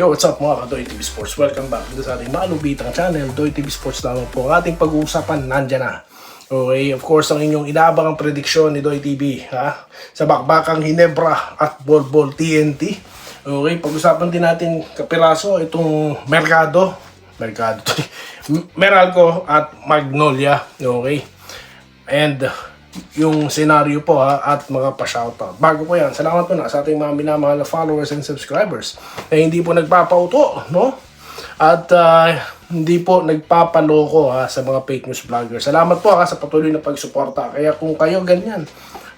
Yo, what's up mga ka-Doy TV Sports? Welcome back dito sa ating malubitang channel, Doy TV Sports lamang po. Ang ating pag-uusapan, nandyan na. Okay, of course, ang inyong inaabangang prediksyon ni Doy TV, ha? Sa bakbakang Ginebra at Bol TNT. Okay, pag-usapan din natin kapiraso itong Meralco at Magnolia. Okay, and yung senaryo po at mga pa-shoutout. Bago po yan, salamat po na sa ating mga minamahal na followers and subscribers na hindi po nagpapauto, no? At hindi po nagpapaloko sa mga fake news vloggers. Salamat po sa patuloy na pagsuporta. Kaya kung kayo ganyan,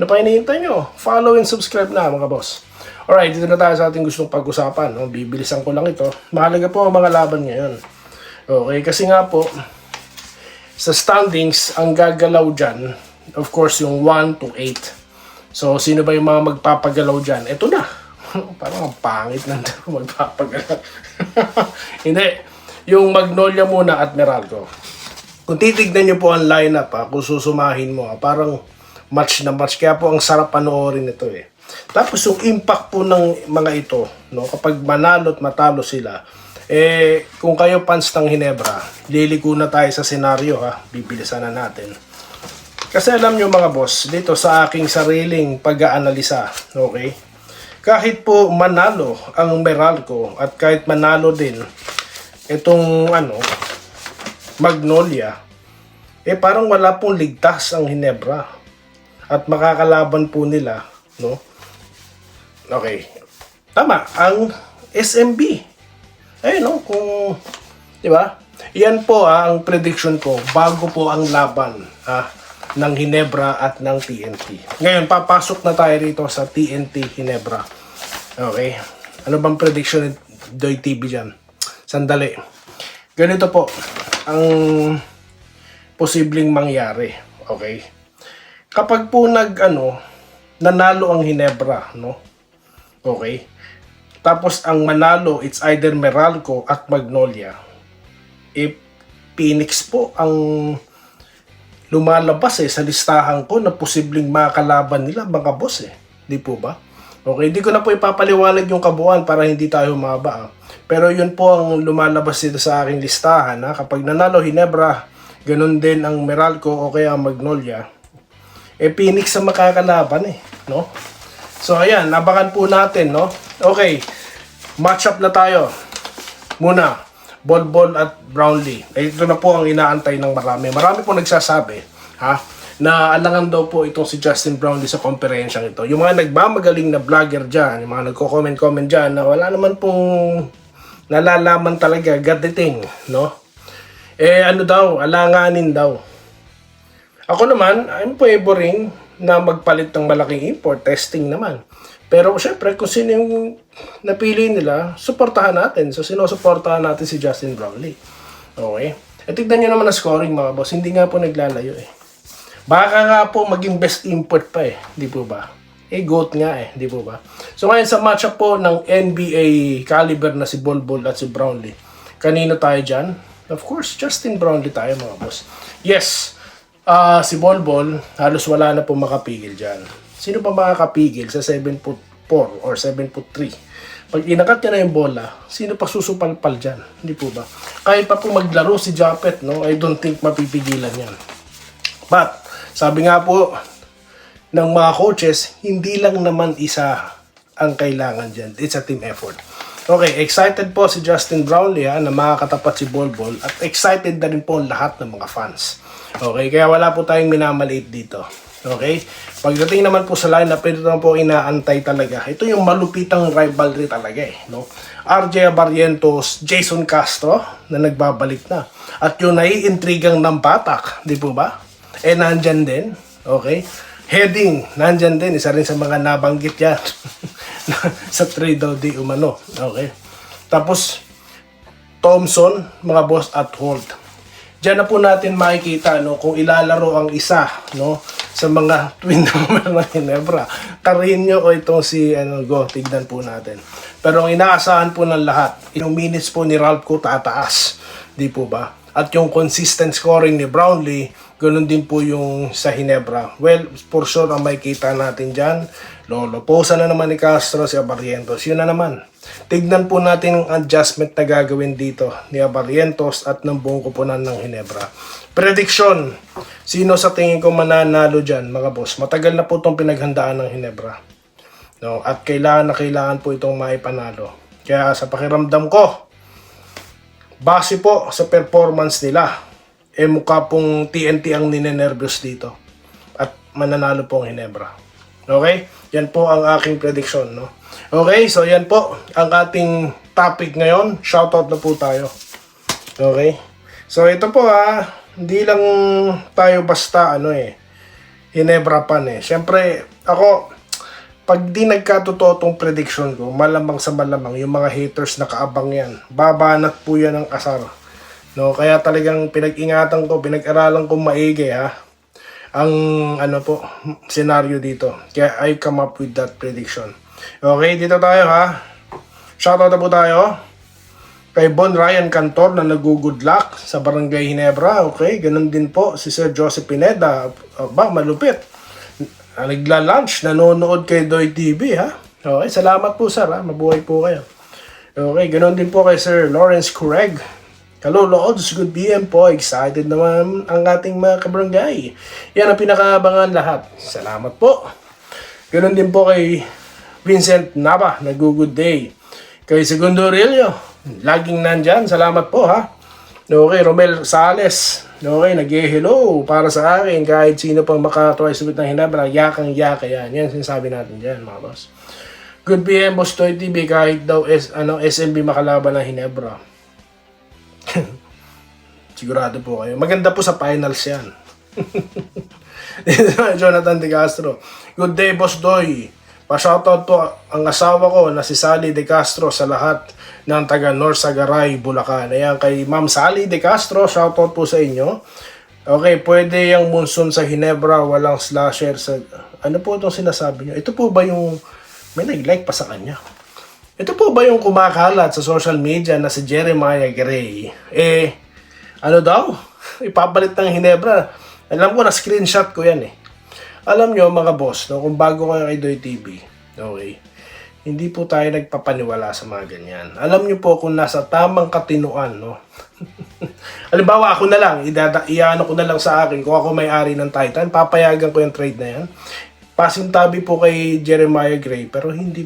ano pa hinihintay nyo? Follow and subscribe na mga boss. Alright, dito na tayo sa ating gustong pag-usapan. No? Bibilisan ko lang ito. Mahalaga po ang mga laban ngayon. Okay, kasi nga po, sa standings, ang gagalaw dyan, of course, yung 1 to 8. So, sino ba yung mga magpapagalaw dyan? Ito na. Parang ang pangit na magpapagalaw. Hindi. Yung Magnolia muna at Meralco. Kung titignan nyo po ang lineup, kung susumahin mo, parang match na match. Kaya po ang sarap panoorin ito eh. Tapos yung impact po ng mga ito, no, kapag manalo at matalo sila, kung kayo fans ng Ginebra, liliko na tayo sa senaryo bibilisan na natin. Kasi alam nyo mga boss, dito sa aking sariling pag-aanalisa, okay? Kahit po manalo ang Meralco at kahit manalo din itong Magnolia, parang wala pong ligtas ang Ginebra at makakalaban po nila, no? Okay. Tama, ang SMB. No, kung, di ba? Yan po ang prediction ko bago po ang laban, ng Ginebra at ng TNT. Ngayon, papasok na tayo rito sa TNT Ginebra. Okay? Ano bang prediction ni Doy TV dyan? Sandali. Ganito po ang posibleng mangyari. Okay? Kapag po nanalo ang Ginebra, no? Okay? Tapos ang manalo, it's either Meralco at Magnolia. Phoenix po ang lumalabas sa listahan ko na posibleng makakalaban nila mga boss Di po ba? Okay, hindi ko na po ipapaliwanag yung kabuuan para hindi tayo humaba. Pero yun po ang lumalabas dito sa aking listahan. Kapag nanalo Ginebra, ganun din ang Meralco o kaya Magnolia. Phoenix ang makakalaban no? So ayan, nabangan po natin, no? Okay, match up na tayo. Muna, Bol at Brownlee. Ito na po ang inaantay ng marami. Marami po nagsasabi, na alangan daw po itong si Justin Brownlee sa komperensyang ito. Yung mga nagmamagaling na vlogger dyan, yung mga nagko-comment dyan na wala naman pong nalalaman talaga, gadating, no? Alanganin daw. Ako naman, I'm favoring na magpalit ng malaking import, testing naman. Pero syempre, kung sino yung napili nila, suportahan natin. So, sinusuportahan natin si Justin Brownlee. Okay? Tignan nyo naman na scoring mga boss. Hindi nga po naglalayo Baka nga po maging best import pa Di po ba? GOAT nga Di po ba? So, ngayon sa matchup po ng NBA caliber na si Bol at si Brownlee. Kanino tayo dyan? Of course, Justin Brownlee tayo mga boss. Yes, si Bol halos wala na po makapigil dyan. Sino pa makakapigil sa 7'4" or 7'3"? Pag inakat niya na yung bola, sino pa susupalpal dyan? Hindi po ba? Kahit pa po maglaro si Japet, no? I don't think mapipigilan yan. But, sabi nga po ng mga coaches, hindi lang naman isa ang kailangan dyan. It's a team effort. Okay, excited po si Justin Brownlee na makakatapat si Bol at excited na rin po ang lahat ng mga fans. Okay, kaya wala po tayong minamaliit dito. Okay? Pagdating naman po sa lineup, ito naman po inaantay talaga. Ito yung malupitang rivalry talaga no? RJ Barrientos, Jason Castro na nagbabalik na. At yung naiintrigang ng Batak, di po ba? Nandyan din. Okay? Heading, nandyan din. Isa rin sa mga nabanggit yan. Sa trade daw di umano. Okay? Tapos, Thompson, mga boss at Holt. Diyan na po natin makikita kung ilalaro ang isa sa mga twin number ng Ginebra. Carino o itong si tignan po natin. Pero ang inaasahan po ng lahat, yung minutes po ni Ralph ko tataas. Di po ba? At yung consistent scoring ni Brownlee, ganun din po yung sa Ginebra. Well, for sure ang makikita natin dyan, Loloposan na naman ni Castro si Abarrientos. Yun na naman. Tignan po natin ang adjustment na gagawin dito ni Abarrientos at ng buong kupunan ng Ginebra. Prediction. Sino sa tingin ko mananalo dyan, mga boss? Matagal na po itong pinaghandaan ng Ginebra. No? At kailangan po itong maipanalo. Kaya sa pakiramdam ko, base po sa performance nila, mukha pong TNT ang ninenervyos dito. At mananalo po ang Ginebra. Okay? Yan po ang aking prediction, no? Okay, so yan po ang ating topic ngayon. Shoutout na po tayo. Okay? So ito po hindi lang tayo basta Ginebra pan Siyempre, ako, pag di nagkatotoo tong prediction ko, malamang sa malamang, yung mga haters nakaabang yan. Babanat po yan ng asar. No? Kaya talagang pinag-ingatan ko, pinag-aralan ko maigi ang senaryo dito. Kaya I come up with that prediction. Okay, dito tayo Shoutout na po tayo kay Bon Ryan Cantor na nag-good luck sa Barangay Ginebra. Okay, ganun din po si Sir Joseph Pineda. Malupit. Nagla-lunch, nanonood kay Doy TV Okay, salamat po sir Mabuhay po kayo. Okay, ganun din po kay Sir Lawrence Craig. Hello Lords, good PM po. Excited naman ang ating mga kabarangay. Yan ang pinakaabangan lahat. Salamat po. Ganun din po kay Vincent Nava, nag-good day. Kay Segundo Aurelio, laging nandyan. Salamat po Okay, Romel Sales. Okay, nag-hello para sa akin. Kahit sino pang makatwice with ng Ginebra, yakang-yaka yan. Yan sinasabi natin dyan, mga boss. Good PM, Boss Toy TV, kahit daw SMB makalaban ng Ginebra. Sigurado po kayo. Maganda po sa finals yan. Jonathan De Castro. Good day, Boss Doy. Pa-shoutout po ang asawa ko na si Sally De Castro sa lahat ng taga North Sagaray, Bulacan. Ayan, kay Ma'am Sally De Castro, shoutout po sa inyo. Okay, pwede yung monsoon sa Ginebra, walang slasher sa... Ano po itong sinasabi nyo? Ito po ba yung... May nag-like pa sa kanya. Ito po ba yung kumakalat sa social media na si Jeremiah Gray? Ano daw? Ipapalit ng Ginebra. Alam ko na screenshot ko yan Alam nyo mga boss, no, kung bago kayo kay Doy TV, okay, hindi po tayo nagpapaniwala sa mga ganyan. Alam nyo po kung nasa tamang katinuan, no? Halimbawa ako na lang, iano ko na lang sa akin, kung ako may-ari ng Titan, papayagan ko yung trade na yan. Pasintabi po kay Jeremiah Gray, pero hindi.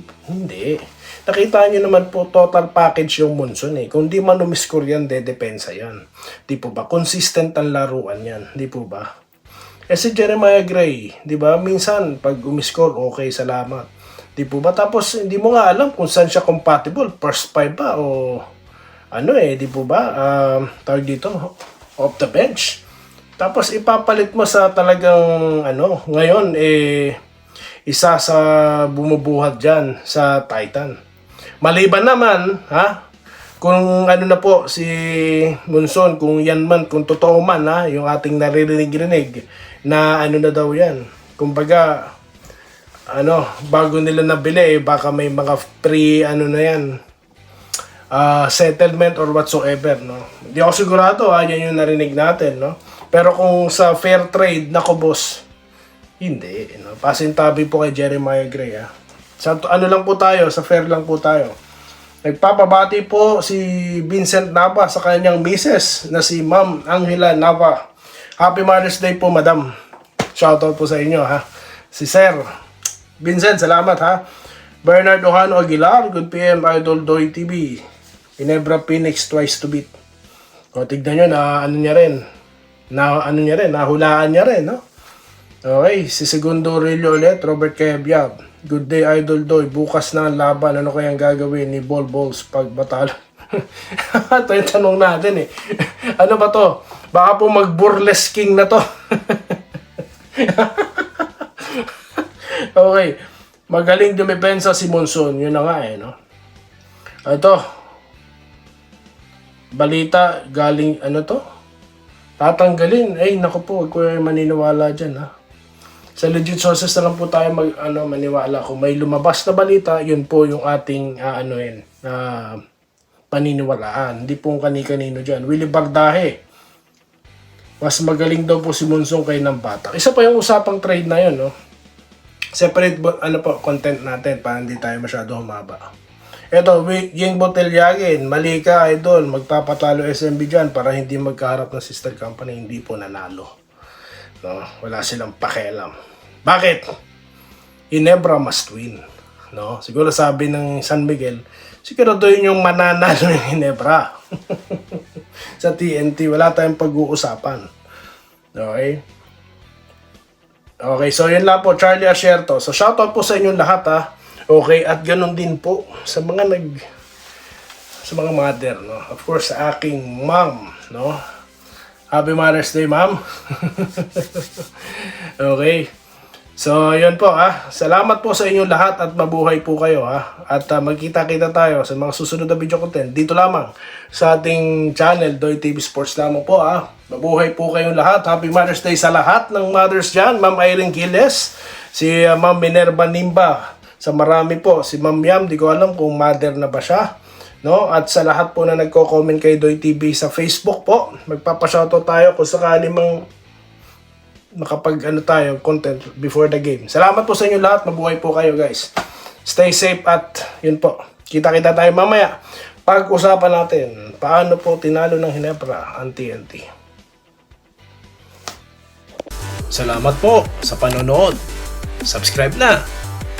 Nakita nyo naman po, total package yung monsoon Kung di man umiscore yan, depensa yan. Di po ba? Consistent ang laruan yan. Di po ba? Si Jeremiah Gray, di ba? Minsan, pag umiscore, okay, salamat. Di po ba? Tapos, hindi mo nga alam kung saan siya compatible. First five ba? O di po ba? Tawag dito, off the bench. Tapos, ipapalit mo sa talagang, ngayon, isa sa bumubuhat dyan sa Titan. Maliban naman, kung na po si Monson, kung yan man, kung totoo man yung ating naririnig-rinig na na daw yan. Kumbaga, bago nila nabili, baka may mga pre, na yan, settlement or whatsoever, no? Hindi ako sigurado, yan yung narinig natin, no? Pero kung sa fair trade, nako boss, hindi, no? Pasintabi po kay Jeremiah Gray, Sa lang po tayo, sa fair lang po tayo. Nagpapabati po si Vincent Nava sa kanyang misis na si Ma'am Angela Nava. Happy Mother's Day po, Madam. Shoutout po sa inyo, Si Sir Vincent, salamat, Bernard Ojano Aguilar, good PM, Idol Doy TV. Ginebra Phoenix twice to beat. O, tignan nyo na nahulaan niya rin, no? Okay, si Segundo Aurelio ulit, Robert Kebyab. Good day, Idol Doy. Bukas na ang laban. Ano kayang gagawin ni Balls pag batalo? Ito yung tanong natin Ano ba to? Baka po mag-burlesking na to. Okay. Magaling dumepensa si Monson. Yun na nga no? Ito. Balita galing, tatanggalin. Naku po, huwag ko maniniwala dyan, Sa legit sources na lang po tayo maniwala. Kung may lumabas na balita, yun po yung ating paniniwalaan. Hindi po kani-kanino dyan. Willie Bardahe. Mas magaling daw po si Monsong kay ng bata. Isa pa yung usapang trade na yun, no? separate content natin para hindi tayo masyado humaba. Eto, Ying Botellagin, mali ka idol, magpapatalo SMB dyan para hindi magkaharap ng sister company, hindi po nanalo. No, wala silang pakialam. Bakit? Ginebra must win. No, siguro sabi ng San Miguel, siguro yun yung mananalo ng Ginebra. Sa TNT, wala tayong pag-uusapan. Okay? Okay, so yun lang po, Charlie Asierto. So shoutout po sa inyong lahat ha. Okay, at ganun din po sa mga mother, no. Of course sa aking mom, no. Happy Mother's Day, ma'am. Okay. So, yun po ha. Salamat po sa inyong lahat at mabuhay po kayo ha. At magkita-kita tayo sa mga susunod na video content dito lamang sa ating channel, Doy TV Sports lamang po ha. Mabuhay po kayong lahat. Happy Mother's Day sa lahat ng mothers dyan. Ma'am Irene Quiles, si Ma'am Minerva Nimba, sa marami po, si Ma'am Yam, di ko alam kung mother na ba siya. No? At sa lahat po na nagko-comment kay Doy TV sa Facebook po, magpapashoutout tayo kung sakali mang tayo content before the game. Salamat po sa inyo lahat. Mabuhay po kayo guys. Stay safe at yun po. Kita-kita tayo mamaya. Pag-usapan natin paano po tinalo ng Ginebra ang TNT. Salamat po sa panonood. Subscribe na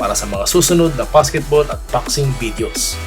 para sa mga susunod na basketball at boxing videos.